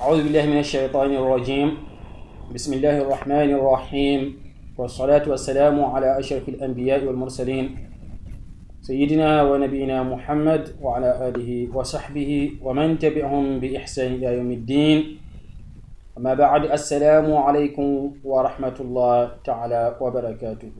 أعوذ بالله من الشيطان الرجيم. بسم الله الرحمن الرحيم، والصلاة والسلام على أشرف الأنبياء والمرسلين سيدنا ونبينا محمد وعلى آله وصحبه ومن تبعهم بإحسان إلى يوم الدين. أما بعد، السلام عليكم ورحمة الله تعالى وبركاته.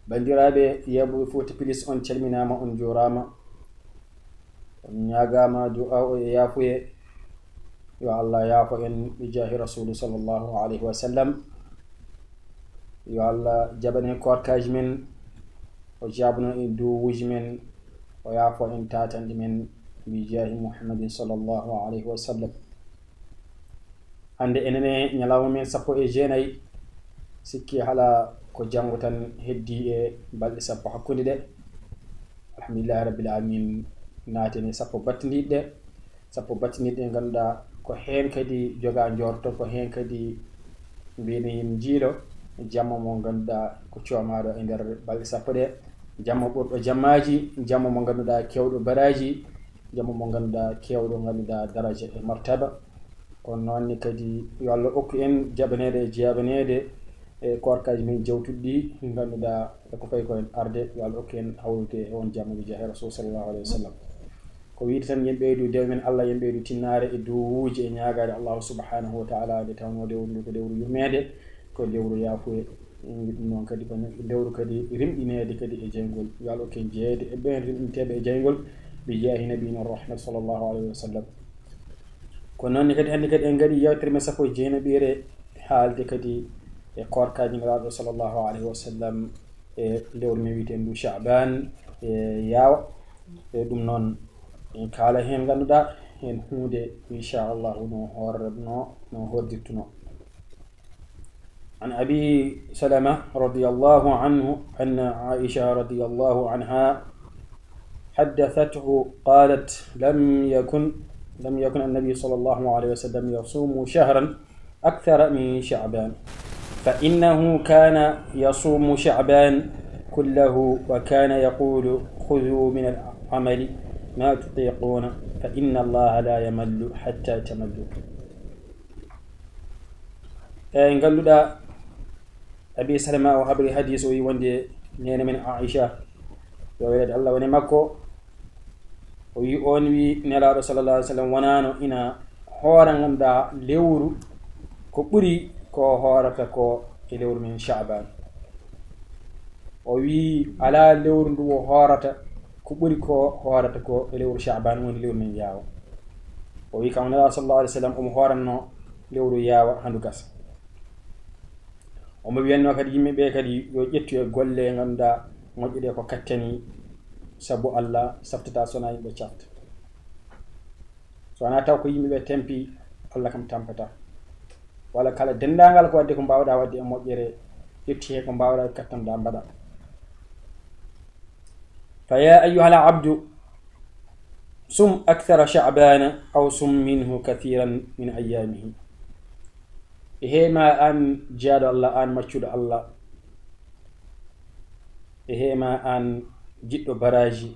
بندرابي يابو فوت بليس أن تلمنا ما أنجوراما نياغاما دعاء يافوي يا الله يافو إن بجاه رسول صلى الله عليه وسلم. يا الله جبني كوركاج من وجابنا إن دو وجمن ويافو إن تاتن من بجاه محمد صلى الله عليه وسلم. عند إنني نلاو من سقو إجيني سكي على ko jango tan heddi e balde sappo hakkunde de. Alhamdulillah rabbil alamin naatene sappo battinidde ganda ko hen kadi joga njorto, ko hen kadi mbini yin jiilo jamma mo ganda ko coomado e nder balde sappo de. Jamma ɓurɗo jammaji, jamma mo ganduɗa kewɗo baraji, jamma mo ganduɗa kewɗo ganduɗa daraja e martaba. Kono noonni kadi yo Allah okku en jaɓanede e jeyabanede e korkaji min jawtuɗɗi ganduɗa ko fayi ko en arde. Yo Allah okku en hawrude e on jamma bi jahi rasul sallallahu alaihi wasallam. ko wiide tan yen ɓeydu dew men Allah, yen ɓeydu tinnare e duwuji e ñagade Allah subhanahu wa ta'ala nde tawno dewru ndu ko dewru yurmede, ko dewru yafuye. ɗum noon kadi ko dewru kadi rimɗinede kadi e jeygol. Yo Allah okku en jeeyede e ɓen rimɗinteɓe e jeygol bi jahi nabiyina rahmat sallallahu alaihi wasallam. ko noonni kadi hannde kadi en gaɗi yewtere men sappo e jeenaɓire haalde kadi e korkaji ngalaaɗo sallallahu alaihi wasallam e lewru men wiyeten ndu Sha'ban e yaawa. e ɗum noon en kaala hen ganduɗa hen hunde inchallahu no horreno no hordirtuno. عن أبي سلمة رضي الله عنه أن عائشة رضي الله عنها حدثته قالت لم يكن النبي صلى الله عليه وسلم يصوم شهرا أكثر من شعبان، فإنه كان يصوم شعبان كله وكان يقول خذوا من العمل ما تطيقون فإن الله لا يمل حتى تملوا. إن قالوا دا أبي سلمة وحبر حديث ويوندي نين من عائشة وولد الله ونمكو ويؤونوي نلا رسول الله صلى الله عليه وسلم ونانو إنا هوران دا لورو كبري ko horata ko e lewru men Sha'ban. o wi ala lewru ndu o horata ko ɓuri ko horata ko e lewru Sha'ban woni lewru men yaawa. o wi kam nela sallallahu alaihi wasallam omo horanno lewru yaawa handu gasa. omo wiyanno kadi yimɓe ɓe kadi yo ƴettu e golle ganduɗa moƴƴe ɗe ko kattani, sabu Allah saftata sona yimɓe cafta. so wona taw ko yimɓe ɓe tempi, Allah kam tampata. wala kala dendagal ko wadde ko mbawɗa wadde e moƴƴere yetti he ko mbawɗa kattanɗa mbaɗa. فيا أيها العبد سم أكثر شعبان أو سم منه كثيرا من أيامه. إهما أن جاد الله أن مجد الله، إهما أن جد براجي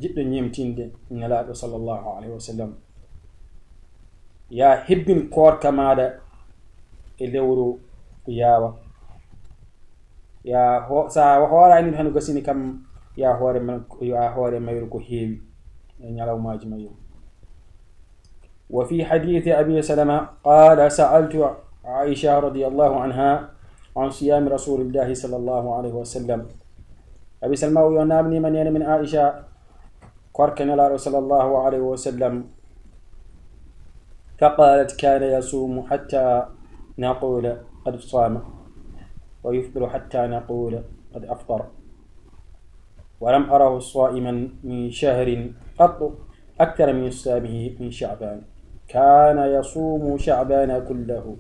جد نيمتين نلاقو صلى الله عليه وسلم. يا هبن كور كمادا e lewru yaawa. ya sa hoorani tan gasini kam ya hoore mayru ko heewi e ñalawmaji mayru. وفي حديث أبي سلمة قال سألت عائشة رضي الله عنها عن صيام رسول الله صلى الله عليه وسلم. أبي سلمة ينامني من عائشة كركن على رسول الله عليه وسلم، فقالت كان يصوم حتى نقول قد صام ويفطر حتى نقول قد أفطر، ولم أره صائما من شهر قط أكثر من صيامه من شعبان. كان يصوم شعبان كله،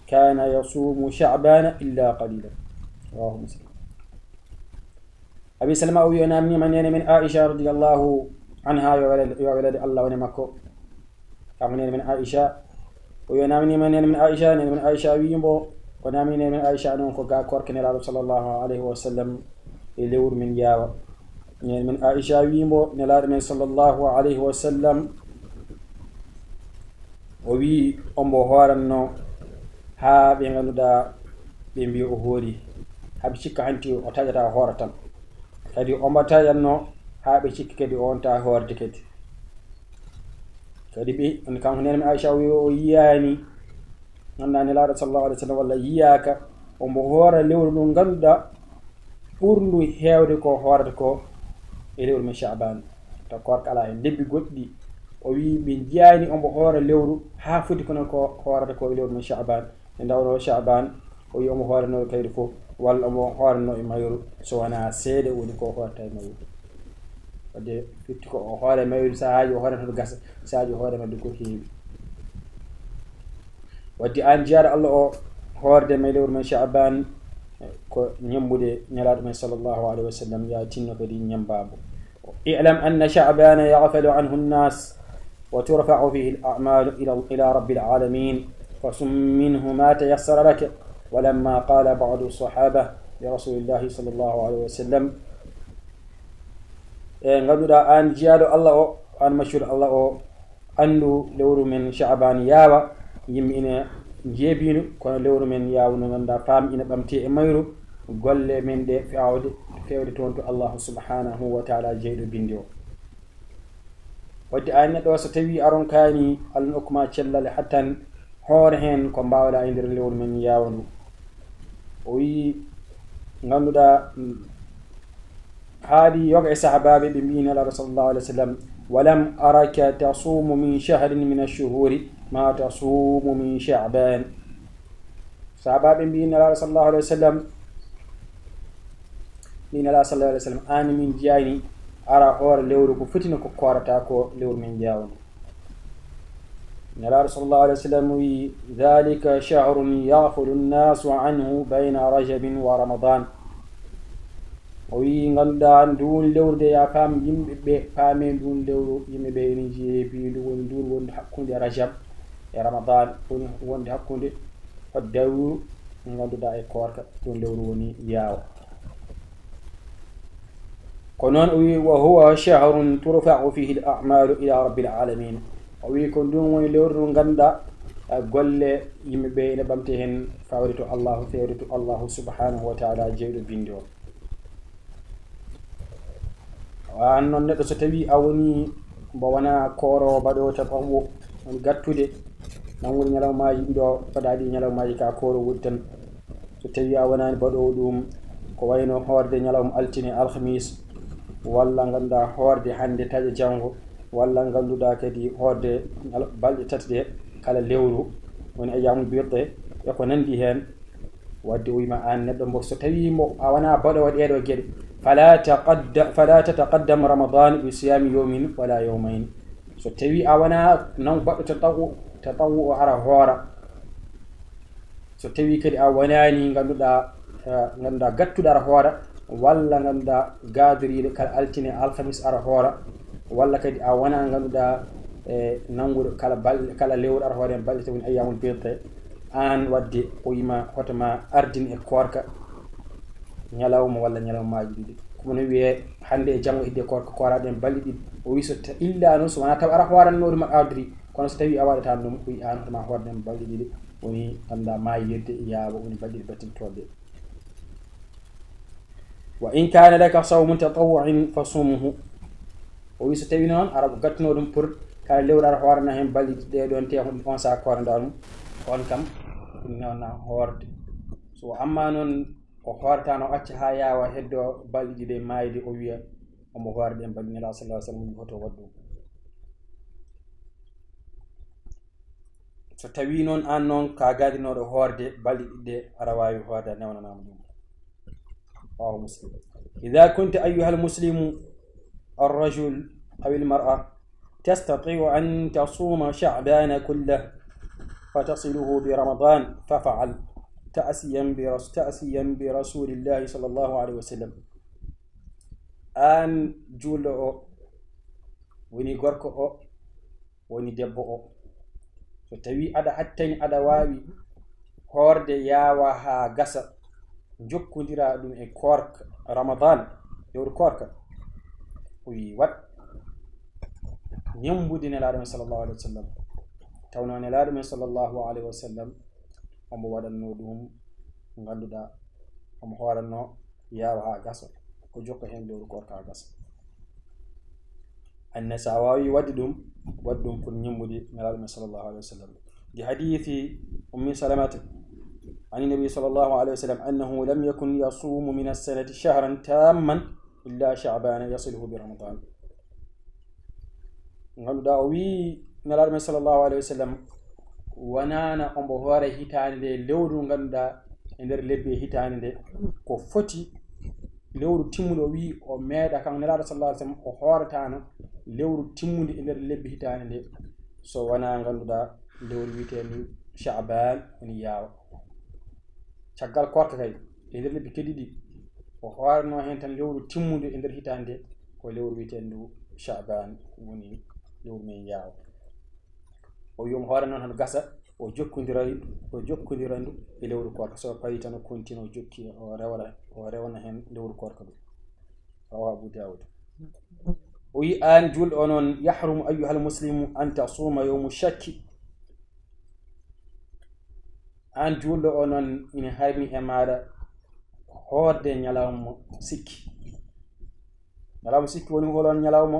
كان يصوم شعبان إلا قليلا. رواه مسلم. أبي سلمة ينامني من عائشة رضي الله عنها يا ولد الله ونمكو من عائشة وينامني من عائشة من عائشة ويمبو ونامني من عائشة نونكو غا كوركن صلى الله عليه وسلم لور من ياوا من عائشة ويمبو نلار من صلى الله عليه وسلم o wi ombo horanno ha ɓe ganduɗa ɓe mbi o hoori haɓe cikka hanti o taƴata hoora tan kadi ombo taƴatno ha ɓe cikki kadi o wonta hoorde kadi kadi ɓe on kanko nene Aisha o yiyani ganduɗa nelaɗo sallallahu alaihi wasallam walla yiyaka ombo hoora lewru ndu ganduɗa ɓurndu heewde ko hoorata ko e lewru men Sha'ban to korka ala hen lebbi goɗɗi o wi ɓe jiyani ombo hoora lewru ha foti kono ko hoorata ko e lewru men Sha'ban e ndawno Sha'ban o wi omo hoorano kayri fof walla omo hoorano e mayru so wona seeɗa woni ko hoorata e mayru wadde fitti ko o hoore mayru sahaji o hoorata to gasa sahaji o hoore madde ko heewi wadde an jiyaɗo Allah o hoorde may lewru men Sha'ban ko ñambude nelaɗo men sallallahu alaihi wasallam ya tinno kadi ñambabo i'lam anna Sha'bana yaghfalu anhu an-nas wa turfa'u fihi al-a'malu ila rabbil alamin fasum minhu ma tayassara lak ولما قال بعض الصحابة لرسول الله صلى الله عليه وسلم غدودا أن جيادو الله أن مشهور الله أنو لورو من شعبان ياوا يمين جيبينو كون لورو من ياو نغندا فام إن بامتي ميرو قول من دي فيودي تونتو الله سبحانه وتعالى جيدو بنديو ودي أن يدو ستوي أرون كاني النكما تشلل حتى هورهن كون باولا إندر لورو من ياونو وي غنودا هذه يوقع صحابة بمين رسول الله عليه وسلم ولم أرك تصوم من شهر من الشهور ما تصوم من شعبان صحابة بمين رسول الله عليه وسلم من الله صلى الله عليه وسلم أنا من جاني أرى هور لورو كفتنا كقارتاكو لور من جاون نرى رسول الله عليه وسلم ذلك شهر يغفل الناس عنه بين رجب ورمضان وي غندا دون لورد يا فام يمبه فامي دون لورو يمبه نجي بي دون وند حكونde رجب e رمضان wonde hakkunde dawru ganduda e korka dun lewru woni yaawa konon wi wa huwa shahrun turfa'u fihi al-a'malu ila rabbil alamin o wi ko ɗum woni lewru ganda golle yimɓe ene ɓamte hen fawde to allahu subhanahu wa ta'ala jeyɗo bindi o an noon neɗɗo so tawi a woni mbo wona koorowo baɗowo taɓawo woni gattude nangude ñalawmaji ɗiɗo faɗaɗi ñalawmaji ka kooro woni tan so tawi a wonani baɗowo ɗum ko wayno hoorde ñalawma altine alhamis walla ganduɗa hoorde hande taƴa janggo walla ganduɗa kadi hoorde balɗe tati ɗe kala lewru woni ayyamul birɗe e ko nandi hen wadde o wima an neɗɗo mbo so tawi mo a wona baɗowo ɗeɗo gueɗe fala tataqaddam ramadan bi siyami yawmin wala yawmayn so tawi a wona nan baɗɗo tatawu o ara hoora so tawi kadi a wonani ganduɗa gattuɗo ara hoora walla ganduɗa gadiriɗo kala altine alhamis ara hoora walla kadi a wona ganduɗa nanguɗo kala lewru ara hoore en balɗe tawoni ayyamul birte an wadde o yima hotoma ardin e korka ñalawma walla ñalawmaji ɗiɗi kono wiye hande e janggo hidde korka koraɗe en balɗe ɗiɗi o wi so illa noon so wona taw ara hoorannori ma adri kono so tawi a waɗata ɗum o wi an hotoma hoorde en balɗe ɗiɗi woni ganduɗa mayirde yaaba woni balɗe ɗiɗi battintoɗe wa in kana laka sawmun tatawwu'in fasumhu o wi so tawi noon ara gattuno ɗum pour kala lewru ara hoorana hen balɗe ɗe ɗon te on sa koranda ɗum on kam ɗum newna hoorde so amma noon o hoortano acca ha yawa heddo balɗe ɗiɗi mayde o wiya omo hoorde en balɗe nela sallallahu alaihi wasallam hoto waddu so tawi noon an noon ka gadinoɗo hoorde balɗe ɗiɗi ara wawi hoorde newnanama ɗum رواه مسلم إذا كنت أيها المسلم الرجل أو المرأة تستطيع أن تصوم شعبان كله فتصله برمضان ففعل تأسيا برسول الله صلى الله عليه وسلم أن جول وني غوركو وني دبو so tawi ada hattani ada wawi horde yawa ha gasa jokkondira dum e korka ramadan lewru korka wi wat ñambude nelaɗo sallallahu alaihi wasallam tawno nelaɗo men sallllahu alayhi wa sallam omo waɗanno ɗum ganduɗa omo horanno yaawa ha gasa ko jokka hen lewru korka ha gasa anne sa wawi waɗi ɗum pour ñimmude nelaɗo men sallllahu alayhi wa sallam di hadithi ummi salamata عن النبي صلى الله عليه وسلم أنه لم يكن يصوم من السنة شهرا تاما إلا شعبان يصله برمضان قالوا داوي نلار من صلى الله عليه وسلم ونانا أمبو هوري هيتان دي لورو غندا ندر لبي هيتان دي كو فوتي لورو تيمودو وي او ميدا كان نلار صلى الله عليه وسلم او هورتانا لورو تيمودي ندر لبي هيتان دي سو wana ganduda lewru witendi شعبان ni yawa caggal korka kay e nder lebbi kedidi o hoorno hen tan lewru timmude e nder hitande ko lewru witendu Sha'ban woni lewru men yaawa o yom hoore non han gasa o jokkodirandu e lewru korka so payi tan o continue o jokki o rewna hen lewru korka ɗum rawahu Abu Dawud o wi an julɗo onon yahrumu ayyuha almuslimu an tasuma yawmu shakki an julɗo onon ina harmi e maɗa hoorde ñalawma sikki woni holon ñalawma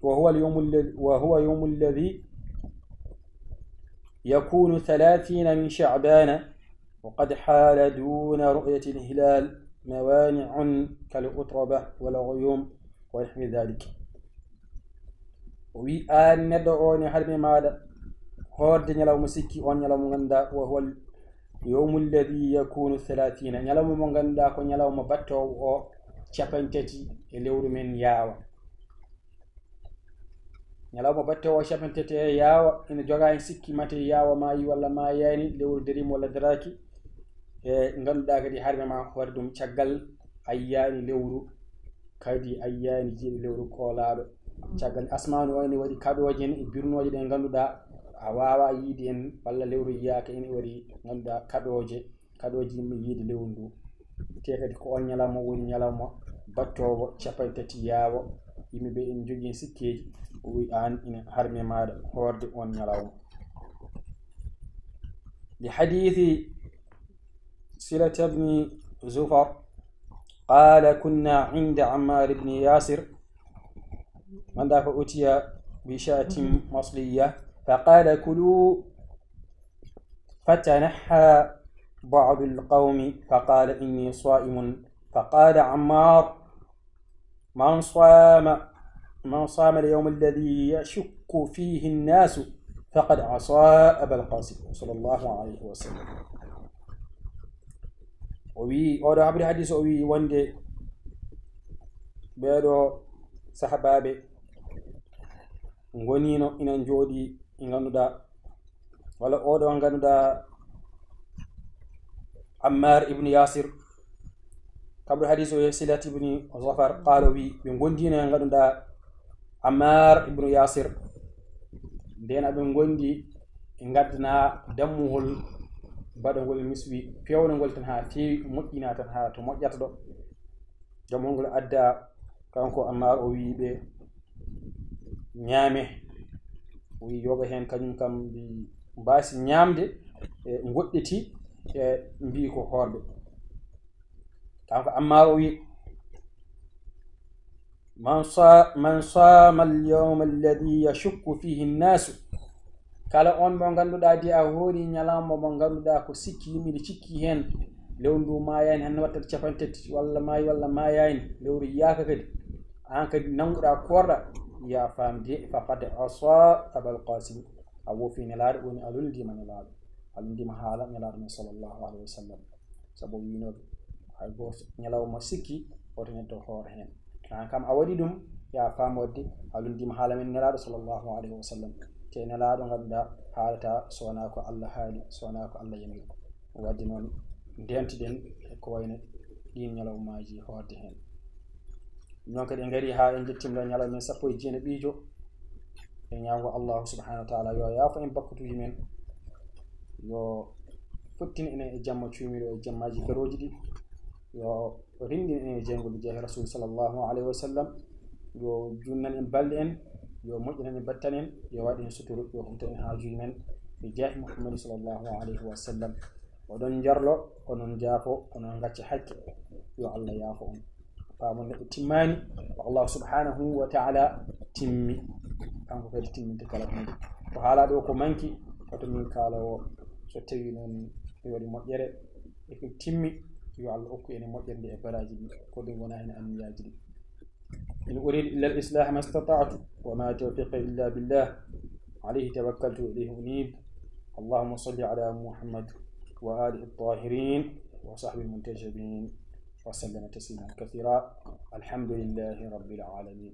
وهو يوم الذي يكون 30 من شعبان وقد حال دون رؤية الهلال موانع كالأطربة والغيوم ونحو ذلك وي آن ندعوني حرمي ماذا هورد نيلوم سكي on نيلوم غندا وهو اليوم الذي يكون 30 نيلوم mo ganda ko نيلوم batto o capantati e lewru men yaawa ñalawma batte o capantati e yaawa ina joga en sikki mate yaawa maayi walla maayani lewru derim walla daraki e ganduɗa kadi harme ma hoore ɗum caggal ayyani lewru kadi ayyani jiiɗi lewru koolaɗo caggal asmanu o ene waɗi kaɗoje en e birnoje ɗe ganduɗa a wawa yiide en walla lewru yiyaka ene waɗi ganduɗa kaɗoje yimɓe yiide lewru ndu te kadi ko on ñalawma woni ñalawma battowo capantati yaawa yimɓeɓe en jogui sikkeji o wi an ina harme maɗa horde on ñalawma لحديث سلة بن زفر قال كنا عند عمار بن ياسر من ذاك أتي بشاة مصلية فقال كلوا فتنحى بعض القوم فقال إني صائم فقال عمار من صام اليوم الذي يشك فيه الناس فقد عصى أبا القاسم صلى الله عليه وسلم وي أو ده حديث وي وندي بيدو صحابة ngonino ina jodi ganduda wala odo ganduda Ammar ibn Yasir kabru hadith o Silat ibn Zafar qala wi be gondino ganduda Ammar ibn Yasir den abe gondi ngaddana dammuhol badangol miswi pewnangol tan ha tewi moƴƴina tan ha to moƴƴata do dammuhol adda kanko Ammar o wi be ñaame wi yoga hen kañum kam bi mbasi ñamde e godditi e mbi ko horde kanko Ammar o wi man sama al-yawm alladhi yashukku fihi an-nas kala on mo ganduda di a hori ñalawma mo ganduda ko sikki yimɓe cikki hen lewndu mayani han watta capantati walla mayi walla mayani lewru yaka kadi an kadi nanguɗa korɗa ya famde faqad asa abal qasim abu fi nelaɗo woni alundima nelaɗo alundima haala nelaɗo men sallllahu alayhi wa sallam saabu winoɓe hay goto ñalawma sikki oto neddo hoore hen an kam a waɗi ɗum ya famodde alundima haala men nelaɗo sallllahu alayhi wa sallam te nelaɗo ganduɗa haalata sowona ko Allah haali sowona ko Allah yamiri wadde noon ndentiɗen ko wayno ɗin ñalawmaji hoorde hen non kadi ngari ha en jettimla ñalawma men 19 ɓiijo e ñago Allah subhanahu wa ta'ala yo yaafo en bakkutuji men yo fottin enen e jamma cuumiɗo e jammaji garoji ɗi yo rindin enen e jengol jeehe rasul sallllahu alayhi wa sallam yo junnan en balɗe en yo moƴƴinani battanen yo waɗi suturu yo humtanen haajuji men bi jahi muhammad sallallahu alaihi wa sallam oɗon jarlo onon jaafo onon gacca hakke yo allah yaafo on faamon neɗɗo timmani Allah subhanahu wa ta'ala timmi kanko kadi timminte kala hunde ko haala ɗo ko manki koto min kaalawo so tawi noon mi waɗi moƴƴere e ko timmi yo Allah hokku ene moƴƴere nde e baraji ɗi ko ɗum wona hen anniyaji ɗi in uridu illa al islah ma istata'tu wa ma tawfiqi illa billah alayhi tawakkaltu wa ilayhi unib اللهم صل على محمد وآله الطاهرين وصحبه المنتجبين وسلم تسليما كثيرا الحمد لله رب العالمين